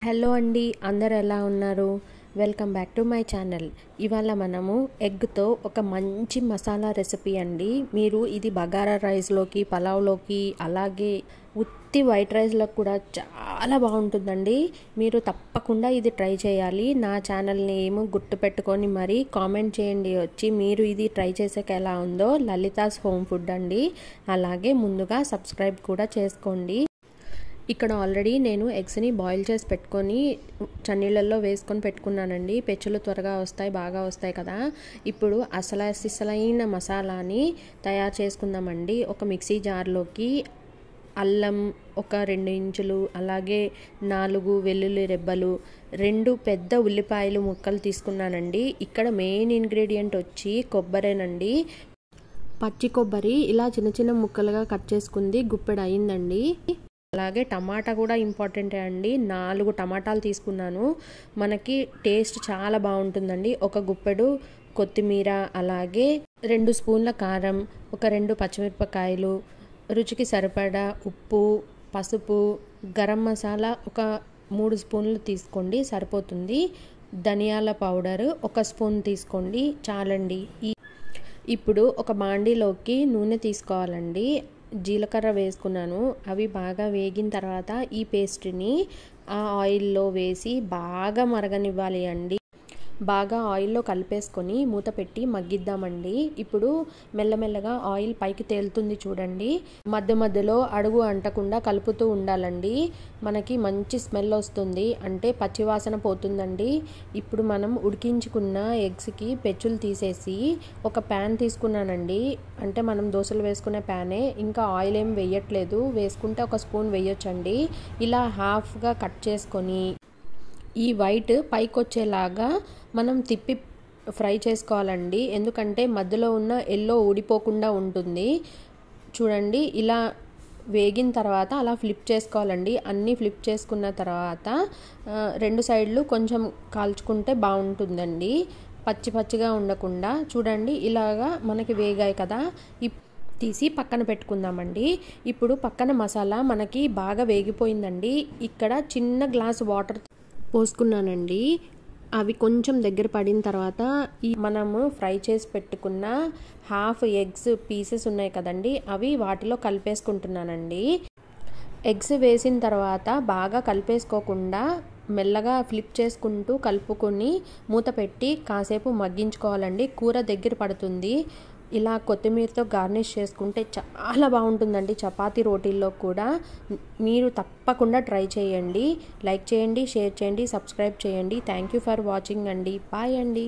Hello అండి, అందరు ఎలా ఉన్నారు? Welcome back to my channel. ఇవాళ మనము ఎగ్తో ఒక మంచి మసాలా రెసిపీ అండి. మీరు ఇది బగారా రైస్లోకి, పలావ్లోకి, అలాగే ఉత్తి వైట్ రైస్లోకి కూడా చాలా బాగుంటుందండి. మీరు తప్పకుండా ఇది ట్రై చేయాలి. నా ఛానల్ని ఏమో గుర్తుపెట్టుకొని మరి కామెంట్ చేయండి వచ్చి మీరు ఇది ట్రై చేసాక ఎలా ఉందో. లలితాస్ హోమ్ ఫుడ్ అండి. అలాగే ముందుగా సబ్స్క్రైబ్ కూడా చేసుకోండి. ఇక్కడ ఆల్రెడీ నేను ఎగ్స్ని బాయిల్ చేసి పెట్టుకొని చన్నీళ్ళల్లో వేసుకొని పెట్టుకున్నానండి. పెచ్చులు త్వరగా వస్తాయి, బాగా వస్తాయి కదా. ఇప్పుడు అసలైన మసాలాని తయారు చేసుకుందామండి. ఒక మిక్సీ జార్లోకి అల్లం ఒక 2 ఇంచులు, అలాగే 4 వెల్లుల్లి రెబ్బలు, 2 పెద్ద ఉల్లిపాయలు ముక్కలు తీసుకున్నానండి. ఇక్కడ మెయిన్ ఇంగ్రీడియంట్ వచ్చి కొబ్బరేనండి. పచ్చి కొబ్బరి ఇలా చిన్న చిన్న ముక్కలుగా కట్ చేసుకుంది గుప్పెడు అయిందండి. అలాగే టమాటా కూడా ఇంపార్టెంటే అండి. 4 టమాటాలు తీసుకున్నాను. మనకి టేస్ట్ చాలా బాగుంటుందండి. ఒక గుప్పెడు కొత్తిమీర, అలాగే 2 స్పూన్ల కారం, ఒక 2 పచ్చిమిరపకాయలు, రుచికి సరిపడా ఉప్పు, పసుపు, గరం మసాలా ఒక 3 స్పూన్లు తీసుకోండి సరిపోతుంది. ధనియాల పౌడర్ 1 స్పూన్ తీసుకోండి చాలండి. ఇప్పుడు ఒక బాండీలోకి నూనె తీసుకోవాలండి. జీలకర్ర వేసుకున్నాను. అవి బాగా వేగిన తర్వాత ఈ పేస్ట్ని ఆ ఆయిల్లో వేసి బాగా మరగనివ్వాలి అండి. బాగా ఆయిల్లో కలిపేసుకొని మూత పెట్టి మగ్గిద్దామండి. ఇప్పుడు మెల్లమెల్లగా ఆయిల్ పైకి తేలుతుంది చూడండి. మధ్యలో అడుగు అంటకుండా కలుపుతూ ఉండాలండి. మనకి మంచి స్మెల్ వస్తుంది, అంటే పచ్చివాసన పోతుందండి. ఇప్పుడు మనం ఉడికించుకున్న ఎగ్స్కి పెచ్చులు తీసేసి ఒక ప్యాన్ తీసుకున్నానండి. అంటే మనం దోశలు వేసుకునే ప్యానే, ఇంకా ఆయిల్ ఏం వేయట్లేదు. వేసుకుంటే 1 స్పూన్ వేయొచ్చండి. ఇలా హాఫ్గా కట్ చేసుకొని ఈ వైట్ పైకి వచ్చేలాగా మనం తిప్పి ఫ్రై చేసుకోవాలండి. ఎందుకంటే మధ్యలో ఉన్న ఎల్లో ఊడిపోకుండా ఉంటుంది. చూడండి, ఇలా వేగిన తర్వాత అలా ఫ్లిప్ చేసుకోవాలండి. అన్నీ ఫ్లిప్ చేసుకున్న తర్వాత 2 సైడ్లు కొంచెం కాల్చుకుంటే బాగుంటుందండి, పచ్చిగా ఉండకుండా. చూడండి, ఇలాగా మనకి వేగాయి కదా. తీసి పక్కన పెట్టుకుందామండి. ఇప్పుడు పక్కన మసాలా మనకి బాగా వేగిపోయిందండి. ఇక్కడ చిన్న గ్లాస్ వాటర్ పోసుకున్నానండి. అవి కొంచెం దగ్గర పడిన తర్వాత మనము ఫ్రై చేసి పెట్టుకున్న హాఫ్ ఎగ్స్ పీసెస్ ఉన్నాయి కదండి, అవి వాటిలో కలిపేసుకుంటున్నానండి. ఎగ్స్ వేసిన తర్వాత బాగా కలిపేసుకోకుండా మెల్లగా ఫ్లిప్ చేసుకుంటూ కలుపుకొని మూత పెట్టి కాసేపు మగ్గించుకోవాలండి. కూర దగ్గర పడుతుంది. ఇలా కొత్తిమీరతో గార్నిష్ చేసుకుంటే చాలా బాగుంటుందండి. చపాతీ రోటీల్లో కూడా మీరు తప్పకుండా ట్రై చేయండి. లైక్ చేయండి, షేర్ చేయండి, సబ్స్క్రైబ్ చేయండి. థ్యాంక్ యూ ఫర్ వాచింగ్ అండి. బాయ్ అండి.